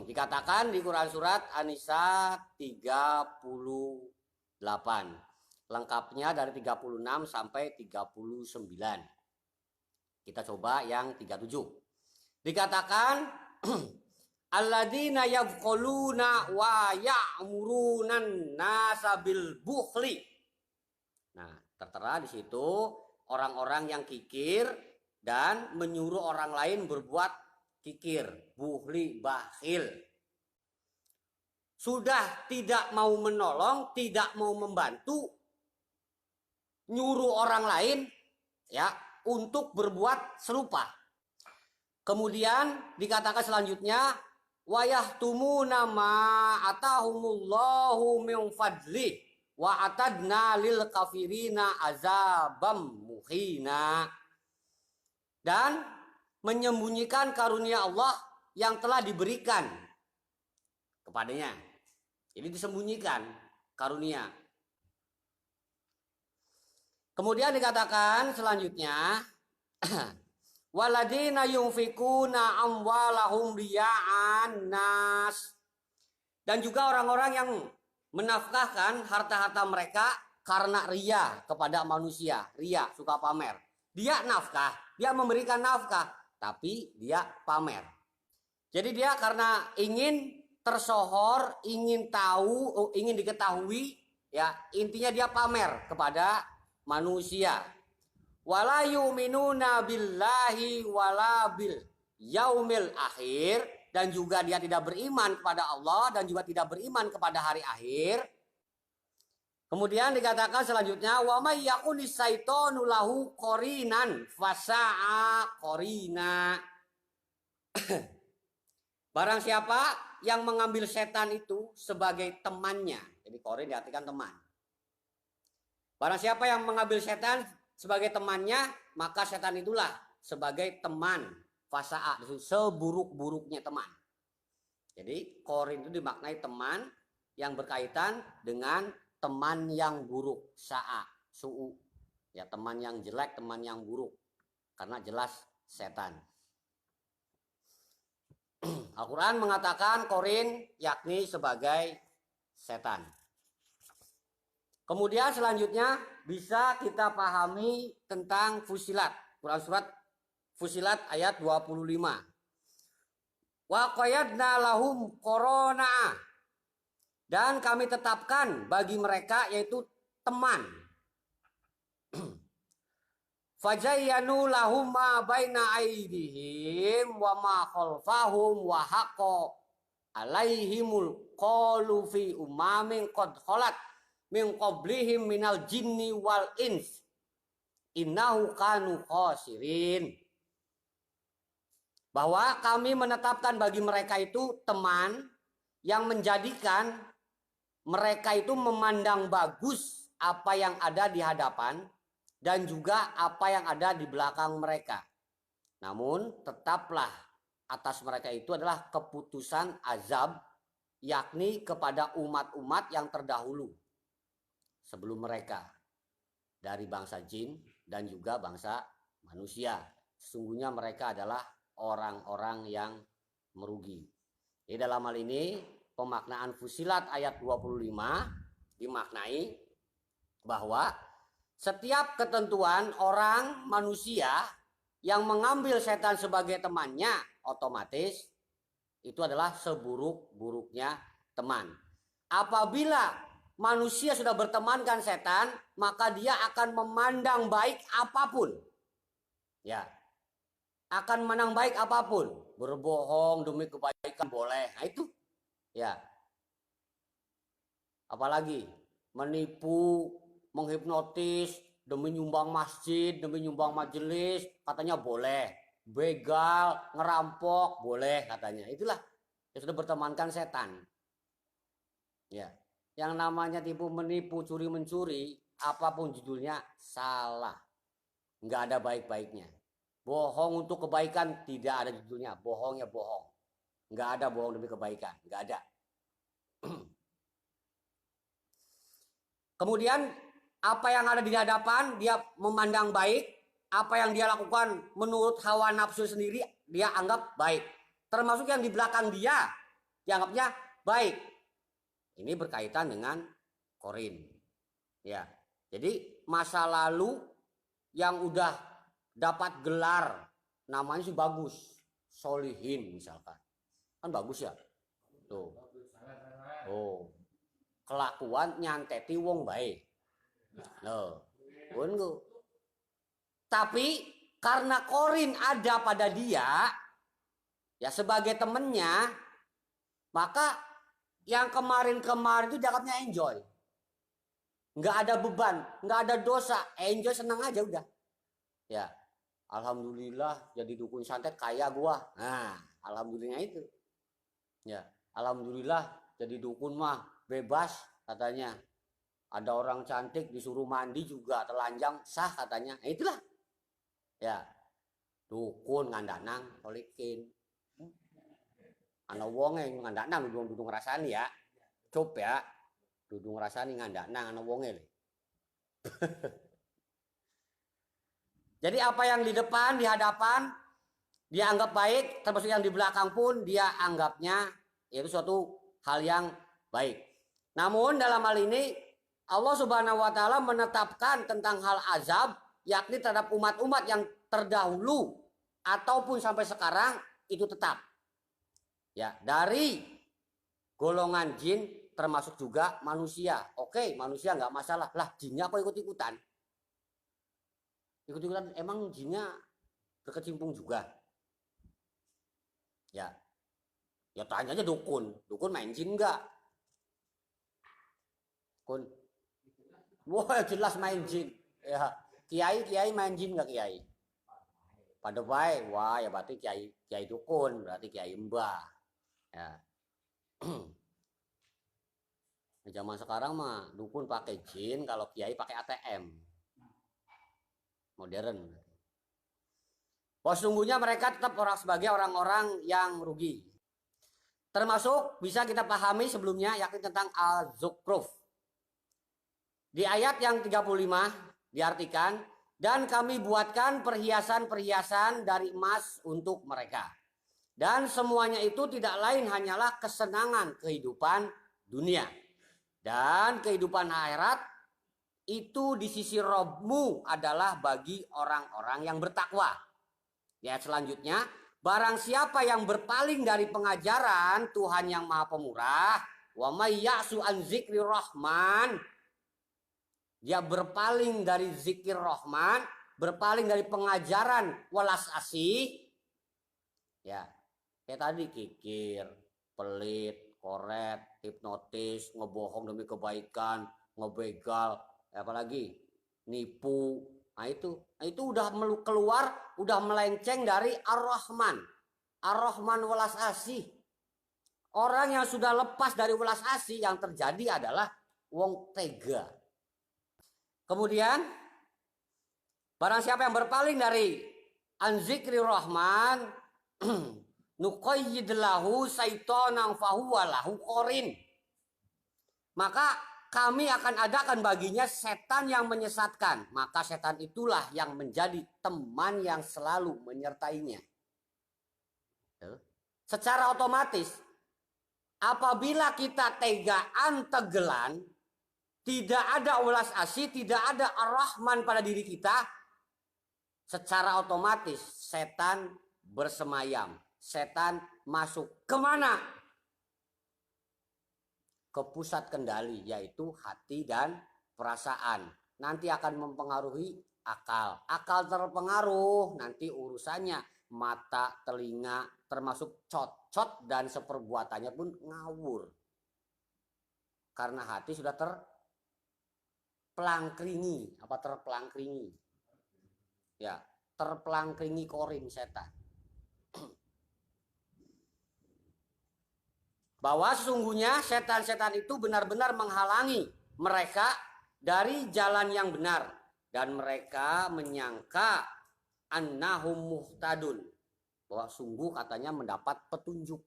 Dikatakan di Quran surat An-Nisa 38. Lengkapnya dari 36 sampai 39. Kita coba yang 37. Dikatakan alladzina yabkhuluna wa ya'murunan nasa bil bukhli. Nah, tertera di situ orang-orang yang kikir dan menyuruh orang lain berbuat kikir, bukhli, bakhil. Sudah tidak mau menolong, tidak mau membantu, nyuruh orang lain ya untuk berbuat serupa. Kemudian dikatakan selanjutnya wayahtumuna ma atahumullahu min fadli wa atadna lil kafirina azabam muhina. Dan menyembunyikan karunia Allah yang telah diberikan kepadanya. Jadi disembunyikan karunia. Kemudian dikatakan selanjutnya waladina yunfikuna amwalahum riya'an nas. Dan juga orang-orang yang menafkahkan harta-harta mereka karena ria kepada manusia. Ria, suka pamer. Dia nafkah, dia memberikan nafkah, tapi dia pamer. Jadi dia karena ingin tersohor, ingin tahu, ingin diketahui, ya intinya dia pamer kepada manusia. Wala yu'minuna billahi wala bil yaumil akhir. Dan juga dia tidak beriman kepada Allah dan juga tidak beriman kepada hari akhir. Kemudian dikatakan selanjutnya wa may yaqunis syaitanu lahu qorinan fasa'a qorina. Barang siapa yang mengambil setan itu sebagai temannya. Jadi qorin diartikan teman. Barang siapa yang mengambil setan sebagai temannya, maka setan itulah sebagai teman. Fasa'a, seburuk-buruknya teman. Jadi qorin itu dimaknai teman yang berkaitan dengan teman yang buruk. Sa'a, su'u. Ya, teman yang jelek, teman yang buruk. Karena jelas setan. Al-Quran mengatakan qorin yakni sebagai setan. Kemudian selanjutnya bisa kita pahami tentang Fusilat. Quran surat Fusilat ayat 25. Wa qayyadna lahum korona. Dan kami tetapkan bagi mereka yaitu teman. Fajayyanu lahum ma baina aydihim wa ma khalfahum wa haqqa alaihimul qalu fi umamin qad khalat min qablihim minal jinni wal ins innahu kanu khasirin. Bahwa kami menetapkan bagi mereka itu teman yang menjadikan mereka itu memandang bagus apa yang ada di hadapan dan juga apa yang ada di belakang mereka. Namun tetaplah atas mereka itu adalah keputusan azab, yakni kepada umat-umat yang terdahulu sebelum mereka dari bangsa jin dan juga bangsa manusia. Sesungguhnya mereka adalah orang-orang yang merugi. Di dalam hal ini pemaknaan Fusilat ayat 25 dimaknai bahwa setiap ketentuan orang manusia yang mengambil setan sebagai temannya otomatis itu adalah seburuk-buruknya teman. Apabila manusia sudah bertemankan setan, maka dia akan memandang baik apapun. Ya. Akan menang baik apapun, berbohong demi kebaikan boleh. Nah itu ya. Apalagi menipu, menghipnotis demi nyumbang masjid, demi nyumbang majelis, katanya boleh. Begal, ngerampok boleh katanya. Itulah yang sudah bertemankan setan. Ya. Yang namanya tipu menipu, curi mencuri, apapun judulnya salah. Nggak ada baik-baiknya. Bohong untuk kebaikan tidak ada judulnya. Bohong ya bohong. Nggak ada bohong demi kebaikan. Nggak ada. Kemudian apa yang ada di hadapan dia memandang baik. Apa yang dia lakukan menurut hawa nafsu sendiri dia anggap baik. Termasuk yang di belakang dia dianggapnya baik. Ini berkaitan dengan Korin. Ya. Jadi masa lalu yang udah dapat gelar namanya sih bagus, solihin misalkan. Kan bagus ya. Tuh. Oh. Kelakuan nyanteti wong baik. Loh. Tunggu. Tapi karena Korin ada pada dia, ya sebagai temennya, maka yang kemarin-kemarin itu dianggapnya enjoy. Nggak ada beban, nggak ada dosa, enjoy, senang aja udah. Ya, alhamdulillah jadi dukun santet kaya gua. Nah, alhamdulillah itu. Ya, alhamdulillah jadi dukun mah bebas katanya. Ada orang cantik disuruh mandi juga telanjang sah katanya. Nah, itulah. Ya, dukun ngandanang tolikin. Ana wonge ngandanang dudung ngrasani ya. Cop ya. Dudung ngrasani ngandanang ana wonge le. Jadi apa yang di depan, di hadapan dia anggap baik, termasuk yang di belakang pun dia anggapnya itu suatu hal yang baik. Namun dalam hal ini Allah Subhanahu wa taala menetapkan tentang hal azab yakni terhadap umat-umat yang terdahulu ataupun sampai sekarang itu tetap. Ya, dari golongan jin termasuk juga manusia. Oke, manusia nggak masalah. Lah, jinnya apa ikut-ikutan? Ikut-ikutan emang jinnya berkecimpung juga. Ya. Ya tanya aja dukun. Dukun main jin nggak? Kun. Wah, jelas main jin. Ya, kiai main jin nggak kiai? Pada baik. Wah, ya berarti kiai dukun, berarti kiai mbah. Ya. Zaman sekarang mah dukun pakai jin, kalau kiai pakai ATM. Modern. Bahwa sesungguhnya mereka tetap sebagai orang-orang yang rugi. Termasuk bisa kita pahami sebelumnya yakni tentang Az-Zukhruf. Di ayat yang 35 diartikan, dan kami buatkan perhiasan-perhiasan dari emas untuk mereka. Dan semuanya itu tidak lain hanyalah kesenangan kehidupan dunia. Dan kehidupan akhirat itu di sisi Rabb-Mu adalah bagi orang-orang yang bertakwa. Ya, selanjutnya, barang siapa yang berpaling dari pengajaran Tuhan yang Maha Pemurah, wa may ya'su an zikri rahman, dia berpaling dari zikir Rahman, berpaling dari pengajaran welas asih. Ya, kayak tadi kikir, pelit, koret, hipnotis, ngebohong demi kebaikan, ngebegal, apalagi nipu. Nah itu udah keluar, udah melenceng dari Ar-Rahman. Ar-Rahman welas asih. Orang yang sudah lepas dari welas asih yang terjadi adalah wong tega. Kemudian barang siapa yang berpaling dari an-zikri Rahman, nuqayyid lahu syaitonan fahuwa lahu qarin. Maka kami akan adakan baginya setan yang menyesatkan. Maka setan itulah yang menjadi teman yang selalu menyertainya. Secara otomatis, apabila kita tegaan tegelan, tidak ada ulas asih, tidak ada ar-Rahman pada diri kita, secara otomatis setan bersemayam. Setan masuk kemana? Ke pusat kendali, yaitu hati dan perasaan. Nanti akan mempengaruhi akal. Akal terpengaruh, nanti urusannya mata, telinga, termasuk cot-cot dan seperbuatannya pun ngawur. Karena hati sudah terpelangkringi, ya, terpelangkringi korin setan. Bahwa sesungguhnya setan-setan itu benar-benar menghalangi mereka dari jalan yang benar, dan mereka menyangka annahum muhtadun, bahwa sungguh katanya mendapat petunjuk.